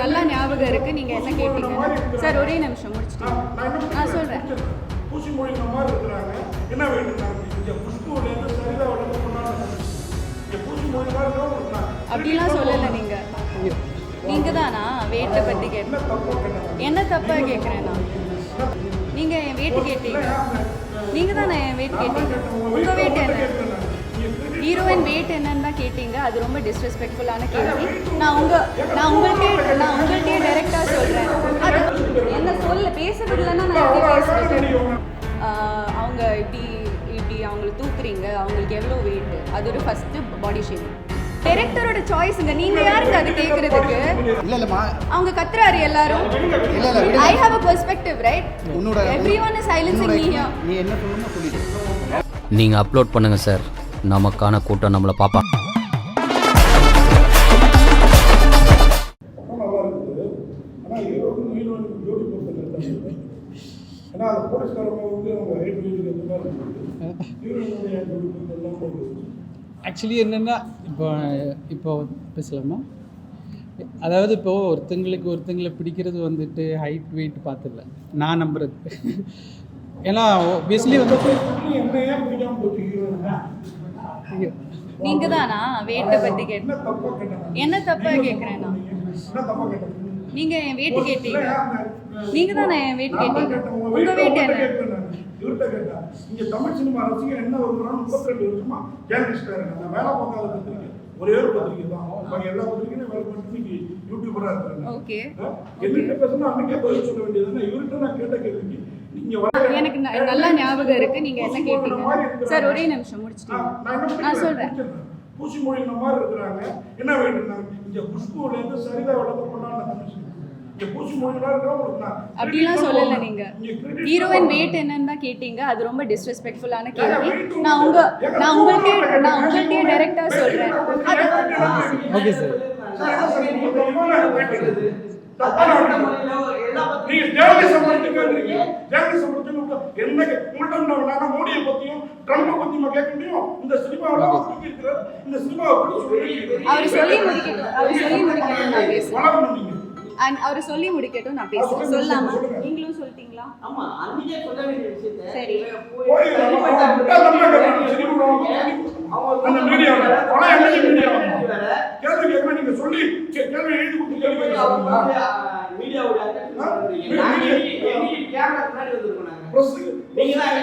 நல்லா ஞாபகம் இருக்குது. நீங்கள் என்ன கேட்டீங்க சார்? ஒரே நிமிஷம் முடிச்சுட்டு நான் சொல்கிறேன். பூசி மொழிங்க மாதிரி இருக்கிறாங்க. என்ன வேணும்? இங்கே புஷ்பூலேருந்து சரிதாவிலேருந்து கொண்டாடுறாங்க. இங்கே பூசி மொழி மாதிரி இருக்கிறாங்க. அப்படிலாம் சொல்லலை நீங்கள். நீங்கள் தானா வெயிட்டை பற்றி என்ன தப்பாக கேட்குறேன் நான்? நீங்கள் என் வெயிட்டு கேட்டீங்க. நீங்கள் தானே என் வெயிட் கேட்டீங்க. உங்கள் வெயிட் என்ன? ஹீரோயின் வெயிட் என்னன்னு தான் கேட்டீங்க. அது ரொம்ப டிஸ்ரெஸ்பெக்ட்ஃபுல்லான கேள்வி. நான் உங்கள்கிட்டயே டைரெக்டாக சொல்கிறேன். அது என்ன பேச விடலைன்னா நான் எப்படி பேசுகிறேன்? அவங்க இப்படி அவங்கள தூக்குறீங்க, அவங்களுக்கு எவ்வளோ வெயிட், அது ஒரு ஃபஸ்ட்டு பாடி ஷேமிங். டைரக்டரோட சாய்ஸுங்க. நீங்க யாருங்க அது கேக்குறதுக்கு? இல்ல அவங்க கத்துறாரு எல்லாரும். I have a perspective, right? Everyone is silencing me here. நீ என்ன சொல்லணுமோ சொல்லிடு. நீங்க அப்லோட் பண்ணுங்க சார். நமக்கான கூட்டம் நம்மள பாப்பா. ஆக்சுவலி என்னென்னா இப்போ பேசலாமா? அதாவது இப்போது ஒருத்தங்களை பிடிக்கிறது வந்துட்டு ஹைட் வெயிட் பார்த்துல நான் நம்புறது. ஏன்னா ஆப்வியஸ்லி வந்து நீங்க தானா வெயிட்டை பற்றி என்ன தப்பாக கேட்குறேன் நான்? நீங்கள் என் வெயிட் கேட்டீங்க. நீங்கள் தானே என் வெயிட் கேட்டீங்க. உங்கள் வெயிட் என்ன? இவர்கிட்ட கேட்டா இங்க தமிழ் சினிமா ரசிகர் என்ன வருகிறான்னு 32 வருஷமா ஜேர்னலிஸ்டா இருக்காங்க. வேலை பார்க்காத பத்திரிக்கை ஒரே ஒரு பத்திரிக்கை தான். அவங்க எல்லா பத்திரிக்கையும் வேலை பண்ணிட்டு யூடியூபரா இருக்காங்க. ஓகே, என்கிட்ட பேசினா அன்னைக்கே பதில் சொல்ல வேண்டியதுன்னா இவர்கிட்ட நான் கேட்ட கேள்விக்கு நீங்க எனக்கு நல்லா ஞாபகம் இருக்கு. நீங்க என்ன கேட்டீங்க சார்? ஒரே நிமிஷம் முடிச்சுட்டு நான் சொல்றேன். பூசி மொழிங்க மாதிரி இருக்கிறாங்க. என்ன வேணும்? இங்க புஷ்பூலேருந்து சரிதாவிலேருந்து கொண்டாடுற தமிழ் சினிமா. அப்படிலாம் சொல்லலை. நீங்கள் ஹீரோயின் வெயிட் என்னன்னு தான் கேட்டீங்க. அது ரொம்ப டிஸ்ரெஸ்பெக்ட்ஃபுல்லான கேள்வி. நான் உங்கள்கிட்டயே டைரெக்டாக சொல்கிறேன். Okay sir. அவர் சொல்லி முடிக்கட்டும், நான் பேசுறேன். சொல்லாமா? நீங்களும் சொல்லிட்டீங்களா? ஆமா, அன்னைக்கே சொல்ல வேண்டிய விஷயத்தை சரி அந்த மீடியால பல கேள்வி கேட்க நீங்க சொல்லி கேள்வி எழுதி கொடுத்து கேள்வி மீடியாவோட கேமரா முன்னாடி வந்திருக்கோம் நாங்க. நீங்க தான்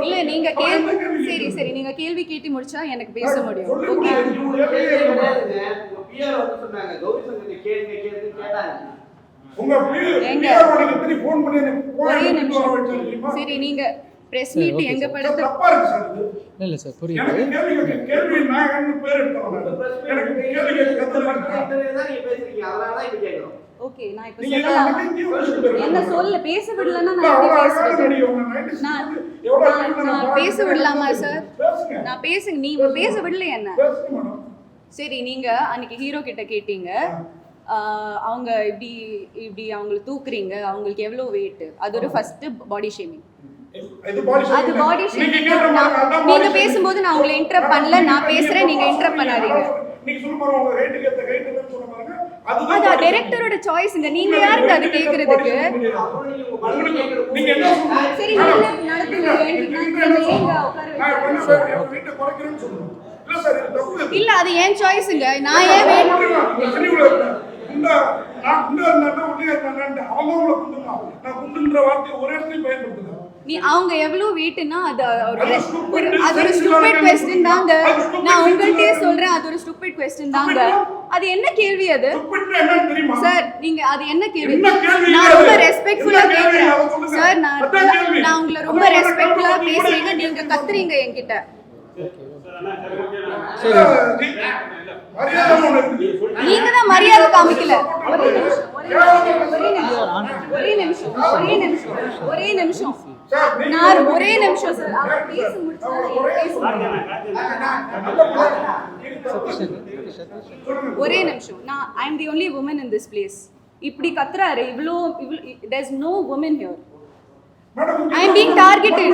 இல்ல நீங்க சரி நீங்க கேள்வி கேட்டு முடிச்சா எனக்கு பேச முடியும். ஓகே, பிஆர் வந்து சொன்னாங்க கௌரி சங்கத்தை கேட்டாங்க. ஒரே நிமிஷம். சரி, நீங்க பிரஸ் மீட் எங்க படத்தை இல்ல சார் புரியுது. கேள்வி நான் என்ன பேர் எடுத்தேன். எனக்கு கேள்வி தான் நீங்க பேசுறீங்க. அதனால தான் இப்ப கேக்குறோம். ஓகே, நான் இப்ப சொல்லலாம். என்ன சொல்ல பேச விடலன்னா நான் எப்படி பேசுறது? நான் பேச விடலாமா சார்? நான் பேசுங்க. நீ பேச விடல என்ன? சரி, நீங்க அன்னைக்கு ஹீரோ கிட்ட கேட்டீங்க, அவங்க இப்படி அவங்களை தூக்குறீங்க, அவங்களுக்கு எவ்வளோ வெயிட், அது ஒரு ஃபர்ஸ்ட் பாடி ஷேமிங். அது பாடி ஷேமிங். நீங்க பேசும்போது நான் உங்களை இன்டரப்ட் பண்ணல. நான் பேசுறேன், நீங்க இன்டரப்ட் பண்ணாதீங்க. அது டைரக்டரோட சாய்ஸ்ங்க. நீங்க யாருங்க அது கேக்குறதுக்கு? சரி, இல்ல அது ஏன் சாய்ஸ்ங்க. நான் ஏன் அவங்க எவ்வளவு வெயிட்னா அது ஒரு ஸ்டூபிட் क्वेश्चन தாங்க. நான் உங்கள்கிட்டயே சொல்றேன், அது ஒரு ஸ்டூபிட் क्वेश्चन தாங்க. அது என்ன கேள்வி அது சார்? நீங்க அது என்ன கேள்வி? நான் ரொம்ப ரெஸ்பெக்ட்ஃபுல்லா கேக்குறேன் சார். நான் உங்களை ரொம்ப ரெஸ்பெக்ட்ஃபுல்லா பேசுறீங்க, நீங்க கத்துறீங்க என்கிட்ட. நீங்க தான் மரியாதை காமிக்கல. ஒரே நிமிஷம் நான் ஒரே நிமிஷம் சார். அவர் பேச முடிச்சா ஒரே நிமிஷம். நான் I am the only woman in this place. இப்படி கத்துறாரு. இவ்வளோ there is no woman here. I am being targeted.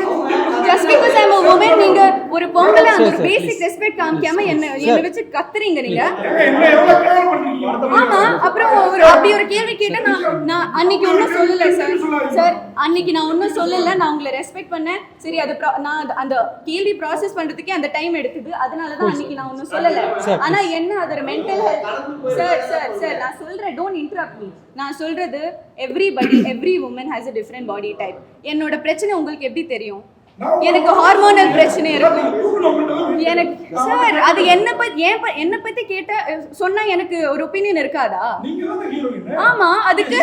Just because I am a woman, நீங்க ஒரு பொம்பளை அந்த பேசிக் ரெஸ்பெக்ட் காமிக்காம என்ன வச்சு கத்துறீங்க நீங்க. ஆமா, அப்புறம் அப்படி ஒரு கேள்வி கேட்டா நான் அன்னைக்கு ஒன்றும் சொல்லல சார். அன்னைக்கு நான் ஒன்றும் சொல்லல, நான் உங்களை ரெஸ்பெக்ட் பண்ணேன். சரி, அது நான் அந்த கேள்வி ப்ராசஸ் பண்றதுக்கே அந்த டைம் எடுத்தது, அதனாலதான் அன்னைக்கு நான் ஒன்றும் சொல்லல. ஆனா என்ன அது ஒரு மென்டல் ஹெல்த் சார் நான் சொல்றேன், டோன்ட் இன்டரப்ட் மீ. நான் சொல்றது every woman has a different body type. என்னோட பிரச்சனை உங்களுக்கு எப்படி தெரியும்? எனக்கு ஹார்மோனல் பிரச்சனை இருக்கும் எனக்கு சார். அது என்ன பத்தி கேட்ட சொன்னா எனக்கு ஒரு ஒப்பீனியன் இருக்காதா? ஆமா, அதுக்கு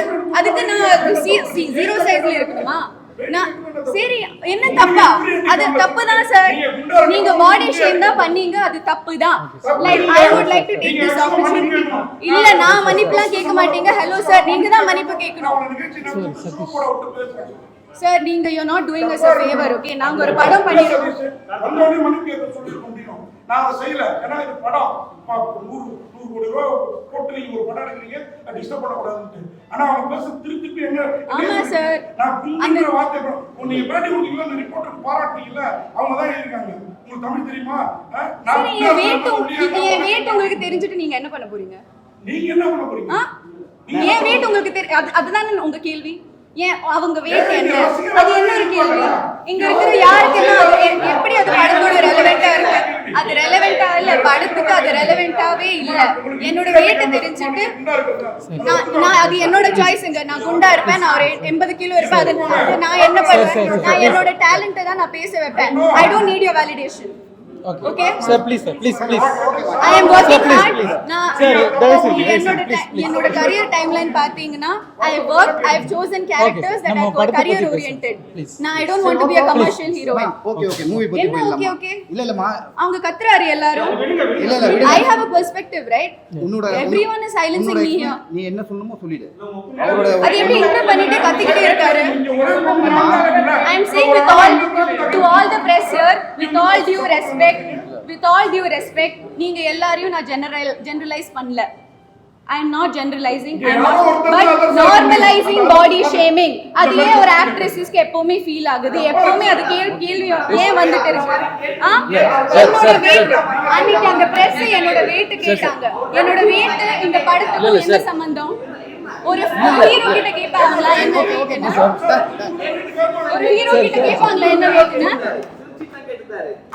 நான் 0 சைஸ்ல இருக்கணுமா? நான் சரி, என்ன தப்பா? அது தப்பு தான் சார். நீங்க பாடி ஷேம் தான் பண்ணீங்க, அது தப்பு தான். Like I would like to take this opportunity. இல்ல, நான் மன்னிப்புலாம் கேட்க மாட்டீங்க. ஹலோ சார், நீங்க தான் மன்னிப்பு கேட்கணும் சார். நீங்க you are not doing us a favor. Okay, நாங்க ஒரு படம் பண்ணிட்டோம். வந்தோடனே மன்னிப்பு கேட்க சொல்லிருக்க முடியும். நான் செய்யல, ஏன்னா இது படம் 100 கோடி ரூபாய் போட்டு நீங்க ஒரு படம் எடுக்கிறீங்க, டிஸ்டர்ப் பண்ணக்கூடாதுன்னு. ஆனா அவங்க பேச திருப்பி என்ன? ஆமா சார், நான் புரிஞ்சுக்கிற வார்த்தை நீங்க பேட்டி கொடுத்தீங்களா, அந்த ரிப்போர்ட்டர் பாராட்டுனீங்கல்ல, அவங்க தான் எழுதிருக்காங்க. உங்களுக்கு தமிழ் தெரியுமா? சரி, என் வெயிட் உங்களுக்கு தெரிஞ்சிட்டு நீங்க என்ன பண்ண போறீங்க? நீங்க என்ன பண்ண போறீங்க? என் வெயிட் உங்களுக்கு தெரியும், அதுதான் உங்க கேள்வி. ஏன் அவங்க வெயிட் என்ன? அது என்ன ஒரு கேள்வி? இங்க இருக்கிற யாருக்கு எப்படி அது படத்தோட ரெலவெண்டா இருக்கு? அது ரெலவெண்டா இல்ல, படத்துக்கு அது ரெலவெண்டாவே இல்ல. என்னோட வெயிட் தெரிஞ்சுட்டு நான் அது என்னோட சாய்ஸ்ங்க. நான் குண்டா இருப்பேன், நான் ஒரு 80 கிலோ இருப்பேன். அது நான் என்ன பண்ணுவேன்? நான் என்னோட டேலண்ட்டை தான் நான் பேச வைப்பேன். I don't need your validation. Okay sir, please I am working hard. என்னோட career timeline பாத்தீங்கன்னா I have chosen characters that are career oriented. Now I don't want to be a commercial heroine. Okay movie பத்தி பேசலாம். Okay இல்லமா அவங்க கத்துறாரு எல்லாரும். இல்ல I have a perspective, right? Everyone is silencing me here. நீ என்ன சொல்லணுமோ சொல்லிடு. அது எப்படி இன்டர் பண்ணிட்டு கத்திக்கிட்டே இருக்காரு? I am saying to all the press here, with all due respect, நீங்க எல்லாரையும் நான் generalize பண்ணல. I am not generalizing, but normalizing body shaming. அது ஏன் ஒரு ஆக்ட்ரஸஸ்க்கு எப்பவுமே ஃபீல் ஆகுது? எப்பவுமே அது கேள்வி ஏன் வந்துட்டு இருக்கு? என்னோட weight அன்னைக்கு அந்த பிரஸ் என்னோட weight கேட்டாங்க. என்னோட weight இந்த படத்துக்கு என்ன சம்பந்தம்? ஒரு ஹீரோ கிட்ட கேட்பாங்களா என்ன வெயிட்னு? ஒரு ஹீரோ கிட்ட கேட்பாங்களா என்ன வெயிட்னு?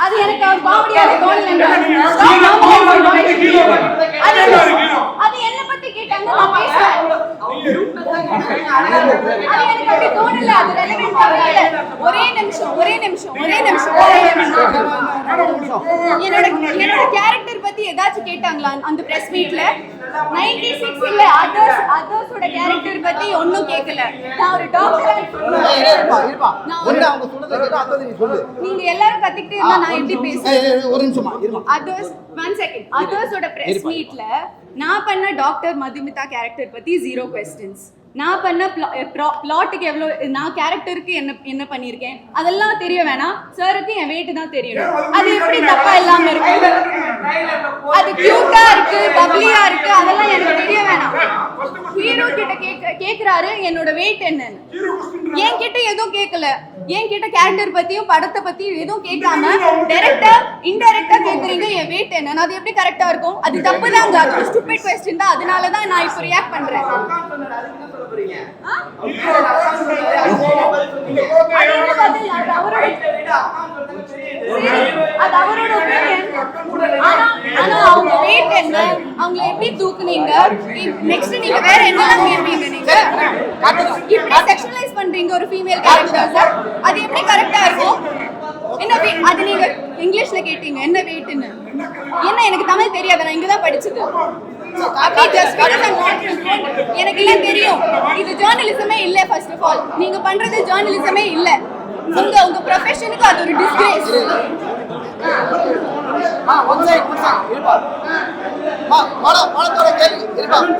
அது எனக்கு காமெடியா தோணல. அது என்ன பத்தி கேட்டாங்க, நான் பேசுறேன். அது எனக்கு அப்படி தோணல, அது ரெலவெண்டா இல்ல. ஒரே நிமிஷம் என்னோட கேரக்டர் பத்தி ஏதாச்சும் கேட்டாங்களா அந்த பிரஸ் மீட்ல? 96 இல்ல, அதர்ஸோட கேரக்டர் பத்தி ஒண்ணும் கேட்கல. நான் ஒரு டாக்டர். நீங்க எல்லாரும் கத்திக்கிட்டே இருந்தா நான் எப்படி பேசுறேன்? ஒரு நிமிஷமா இருமா. அதர்ஸோட பிரஸ் மீட்ல நான் பண்ண டாக்டர் மதுமிதா கேரக்டர் பத்தி 0 questions. நான் பண்ண பிளாட்டுக்கு எவ்வளவு, நான் கேரக்டருக்கு என்ன பண்ணியிருக்கேன் அதெல்லாம் தெரிய வேணாம். சாருக்கு என் வெயிட் தான் தெரியணும். அது எப்படி தப்பா இல்லாம இருக்கு? அது கியூட்டா இருக்கு, பப்ளியா இருக்கு, அதெல்லாம் எனக்கு தெரிய வேணாம். ஹீரோ கிட்ட கேக்குறாரு என்னோட வெயிட் என்னன்னு. என்கிட்ட எதுவும் கேட்கல. என்கிட்ட கேரக்டர் பத்தியும் படத்தை பத்தியும் எதுவும் கேட்காம டைரக்டா இன்டைரக்டா கேக்குறீங்க என் வெயிட் என்னன்னு. அது எப்படி கரெக்டா இருக்கும்? அது தப்பு தாங்க. அது ஒரு ஸ்டூபிட் क्वेश्चन தான். அதனாலதான் நான் இப்போ ரியாக்ட் பண்றேன். அவங்க weight என்ன, அவங்க எப்படி தூக்குனீங்க, நெக்ஸ்ட் நீங்க வேற என்னலாம் கேட்பீங்க? நீங்க இப்படி செக்ஷுவலைஸ் பண்றீங்க ஒரு ஃபீமேல் கேரக்டர்ஸ். அது எப்படி கரெக்டா இருக்கும்? என்ன அது நீங்க இங்கிலீஷ்ல கேட்டீங்க என்ன வெயிட்னு. என்ன எனக்கு தமிழ் தெரியாது, நான் இங்க தான் படிச்சது. எனக்கு எல்லாம் தெரியும். இது ஜர்னலிசமே இல்ல. ஃபர்ஸ்ட் ஆஃப் ஆல் நீங்க பண்றது ஜர்னலிசமே இல்ல. உங்க ப்ரொஃபஷனுக்கு அது ஒரு டிஸ்கிரேஸ்.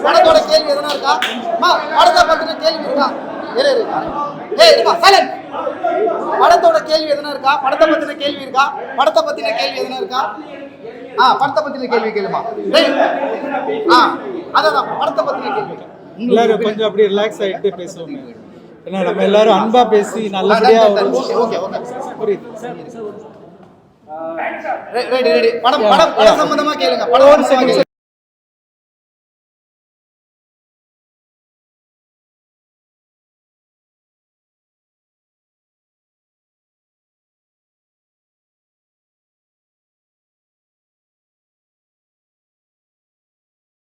படத்தோட கேள்வி எதனா இருக்கா? படத்தை பத்தின கேள்வி இருக்கா? படத்தோட கேள்வி எதனா இருக்கா? படத்தை பத்தின கேள்வி இருக்கா? படத்தை பத்தின கேள்வி எதனா இருக்கா? படத்தை பத்தின கேள்வி கேளுமா. அதான் படத்தை பத்தின கேள்வி. எல்லாரும் கொஞ்சம் அப்படியே ரிலாக்ஸ் ஆகிட்டு பேசுவோம். ஏன்னா நம்ம எல்லாரும் அன்பா பேசி நல்லபடியா ஓகே ஓகே ஓகே புரியுது. ரெடி ரெடி படம் சம்பந்தமா கேளுங்க. படம் சம்பந்தமா கேளுங்க.